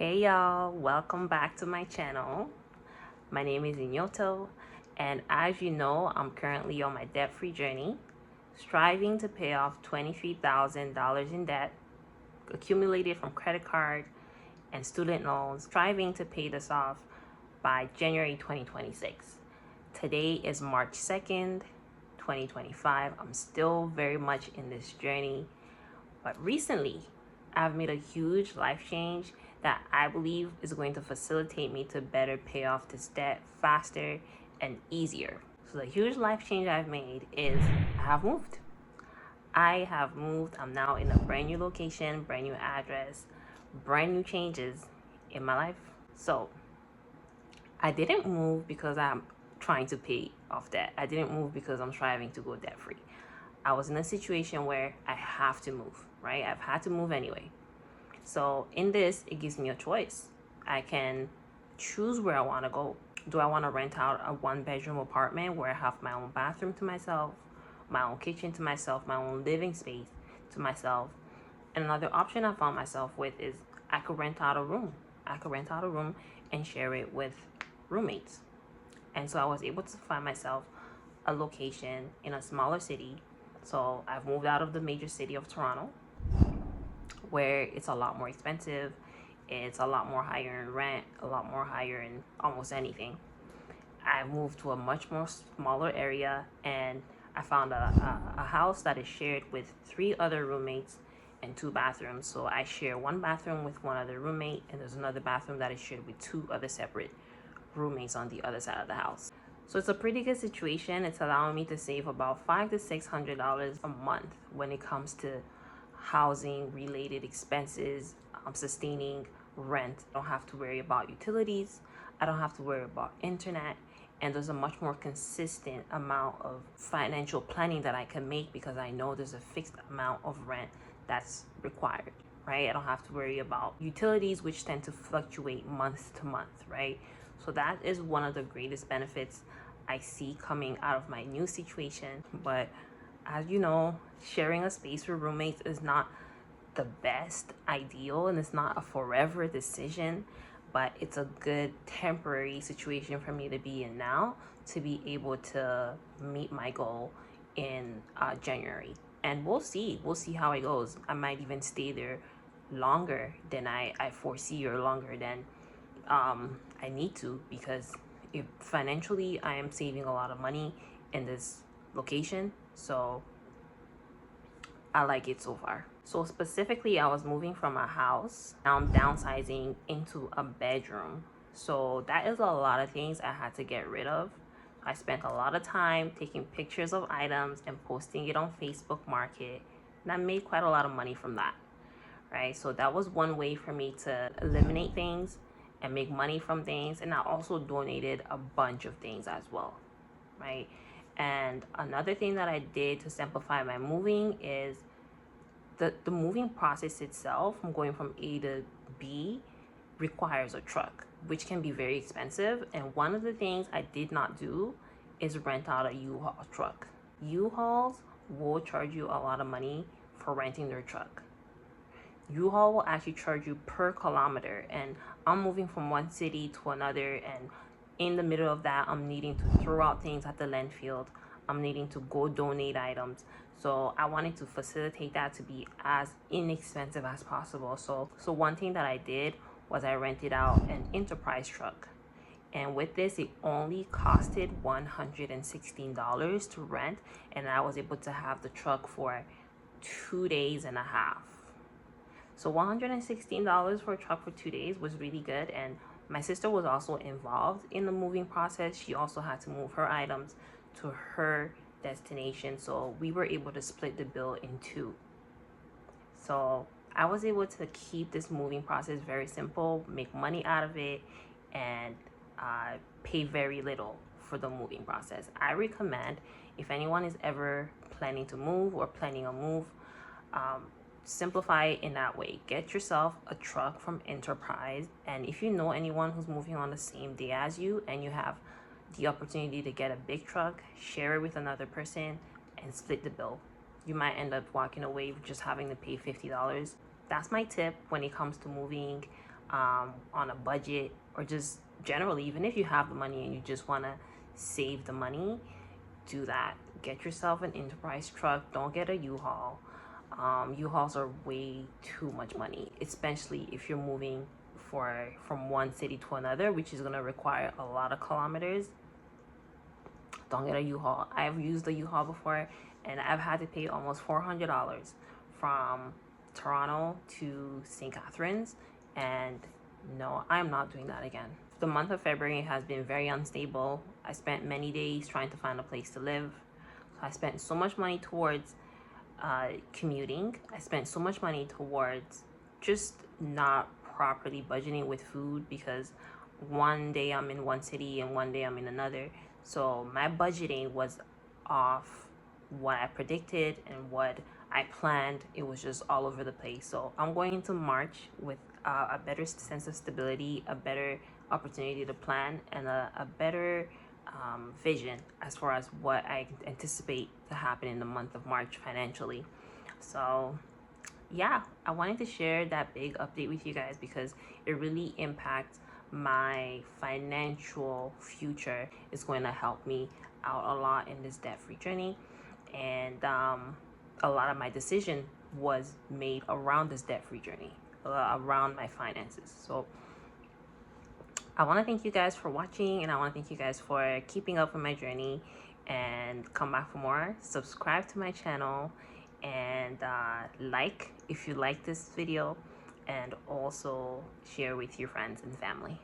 Hey y'all, welcome back to my channel. My name is Inyoto, and as you know, I'm currently on my debt-free journey, striving to pay off $23,000 in debt accumulated from credit card and student loans, striving to pay this off by January 2026. Today is March 2nd, 2025. I'm still very much in this journey, but recently I've made a huge life change that I believe is going to facilitate me to better pay off this debt faster and easier. So the huge life change I've made is I have moved. I'm now in a brand new location, brand new address, brand new changes in my life. So I didn't move because I'm trying to pay off debt. I didn't move because I'm striving to go debt free. I was in a situation where I have to move, right? I've had to move anyway. So in this, it gives me a choice. I can choose where I want to go. Do I want to rent out a one-bedroom apartment where I have my own bathroom to myself, my own kitchen to myself, my own living space to myself? And another option I found myself with is I could rent out a room. I could rent out a room and share it with roommates. And so I was able to find myself a location in a smaller city. So I've moved out of the major city of Toronto, where it's a lot more expensive. It's a lot more higher in rent, a lot more higher in almost anything. I moved to a much more smaller area, and I found a house that is shared with 3 other roommates and 2 bathrooms. So I share one bathroom with one other roommate, and there's another bathroom that is shared with 2 other separate roommates on the other side of the house. So it's a pretty good situation. It's allowing me to save about $500 to $600 a month when it comes to housing related expenses, sustaining rent. I don't have to worry about utilities. I don't have to worry about internet. And there's a much more consistent amount of financial planning that I can make because I know there's a fixed amount of rent that's required, right? I don't have to worry about utilities, which tend to fluctuate month to month, right? So that is one of the greatest benefits I see coming out of my new situation. But as you know, sharing a space with roommates is not the best ideal and it's not a forever decision, but it's a good temporary situation for me to be in now to be able to meet my goal in January. And we'll see how it goes. I might even stay there longer than I foresee, or longer than I need to, because if financially I am saving a lot of money in this location. So I like it so far. So specifically, I was moving from a house. Now I'm downsizing into a bedroom. So that is a lot of things I had to get rid of. I spent a lot of time taking pictures of items and posting it on Facebook Market. And I made quite a lot of money from that, right? So that was one way for me to eliminate things and make money from things. And I also donated a bunch of things as well, right? And another thing that I did to simplify my moving is the moving process itself, from going from A to B, requires a truck, which can be very expensive. And one of the things I did not do is rent out a U-Haul truck. U-Hauls will charge you a lot of money for renting their truck. U-Haul will actually charge you per kilometer, and I'm moving from one city to another, and in the middle of that, I'm needing to throw out things at the landfill. I'm needing to go donate items. So I wanted to facilitate that to be as inexpensive as possible. So one thing that I did was I rented out an enterprise truck. And with this, it only costed $116 to rent, and I was able to have the truck for 2 days and a half. So $116 for a truck for 2 days was really good. And my sister was also involved in the moving process. She also had to move her items to her destination. So we were able to split the bill in two. So I was able to keep this moving process very simple, make money out of it, and pay very little for the moving process. I recommend, if anyone is ever planning to move or planning a move, simplify it in that way. Get yourself a truck from Enterprise, and if you know anyone who's moving on the same day as you and you have the opportunity to get a big truck, share it with another person and split the bill. You might end up walking away with just having to pay $50. That's my tip when it comes to moving. on a budget, or just generally, even if you have the money and you just want to save the money, do that. Get yourself an enterprise truck. Don't get a U-Haul. U-Hauls are way too much money, especially if you're moving from one city to another, which is going to require a lot of kilometers. Don't get a U-Haul. I've used a U-Haul before, and I've had to pay almost $400 from Toronto to St. Catharines, and no, I'm not doing that again. The month of February has been very unstable. I spent many days trying to find a place to live. So I spent so much money towards commuting. I spent so much money towards just not properly budgeting with food, because one day I'm in one city and one day I'm in another. So my budgeting was off what I predicted and what I planned. It was just all over the place. So I'm going into March with a better sense of stability, a better opportunity to plan, and a better vision as far as what I anticipate to happen in the month of March financially. So yeah, I wanted to share that big update with you guys because it really impacts my financial future. It's going to help me out a lot in this debt-free journey, and a lot of my decision was made around this debt-free journey, around my finances. So I want to thank you guys for watching, and I want to thank you guys for keeping up with my journey, and come back for more. Subscribe to my channel, and like if you like this video, and also share with your friends and family.